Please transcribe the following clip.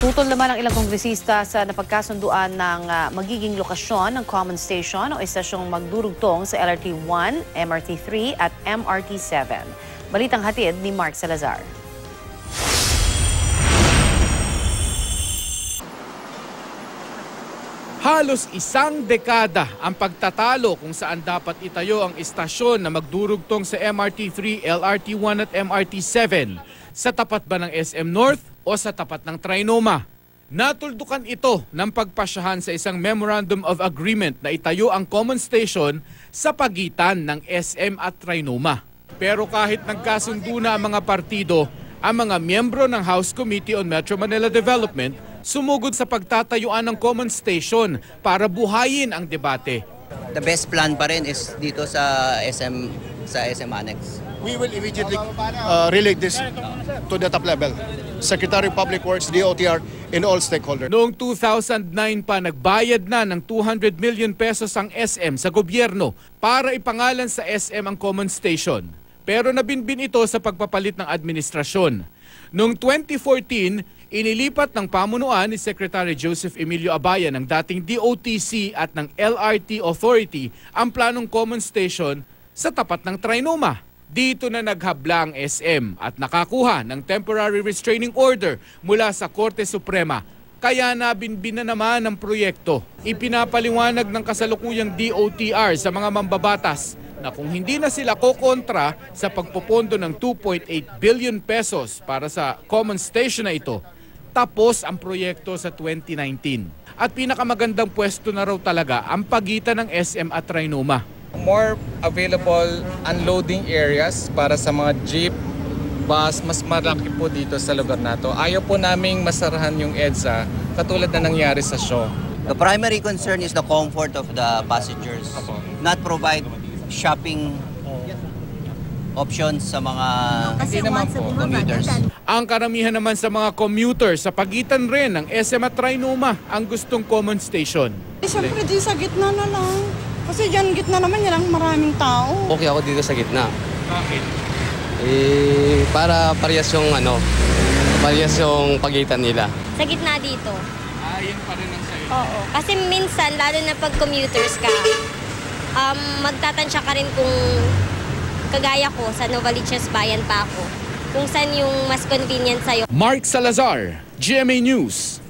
Tutol naman ang ilang kongresista sa napagkasunduan ng magiging lokasyon ng common station o istasyong magdurugtong sa LRT-1, MRT-3 at MRT-7. Balitang hatid ni Mark Salazar. Halos isang dekada ang pagtatalo kung saan dapat itayo ang istasyon na magdurugtong sa MRT-3, LRT-1 at MRT-7. Sa tapat ba ng SM North o sa tapat ng Trinoma? Natuldukan ito ng pagpasyahan sa isang Memorandum of Agreement na itayo ang common station sa pagitan ng SM at Trinoma. Pero kahit nagkasundo na ang mga partido, ang mga miyembro ng House Committee on Metro Manila Development sumugod sa pagtatayuan ng common station para buhayin ang debate. The best plan pa rin is dito sa SM Annex. We will immediately relate this to the top level. Secretary of Public Works, DOTR, and all stakeholders. Noong 2009 pa, nagbayad na ng 200 million pesos ang SM sa gobyerno para ipangalan sa SM ang common station. Pero nabinbin ito sa pagpapalit ng administrasyon. Noong 2014, inilipat ng pamunuan ni Secretary Joseph Emilio Abaya ng dating DOTC at ng LRT Authority ang planong common station sa tapat ng Trinoma. Dito na naghabla ang SM at nakakuha ng temporary restraining order mula sa Korte Suprema. Kaya nabinbin na naman ang proyekto. Ipinapaliwanag ng kasalukuyang DOTR sa mga mambabatas na kung hindi na sila kokontra sa pagpopondo ng 2.8 billion pesos para sa common station na ito, tapos ang proyekto sa 2019. At pinakamagandang pwesto na raw talaga ang pagitan ng SM at Trinoma. More available unloading areas para sa mga jeep, bus, mas malaki po dito sa lugar na to. Ayaw po naming masarahan yung EDSA katulad na nangyari sa show. The primary concern is the comfort of the passengers. Not provide shopping options sa mga commuters. Ang karamihan naman sa mga commuters sa pagitan rin ng SM at Trinoma ang gustong common station. Siyempre di sa gitna na lang. Kasi dyan gitna naman yan ang maraming tao. Okay ako dito sa gitna. Bakit? Para parehas yung pagitan nila. Sa gitna dito. Yan pa rin ang sayo. Oo. Kasi minsan, lalo na pag commuters ka, magtatansya ka rin kung kagaya ko, sa Novaliches Bayan pa ako, kung saan yung mas convenient sa'yo. Mark Salazar, GMA News.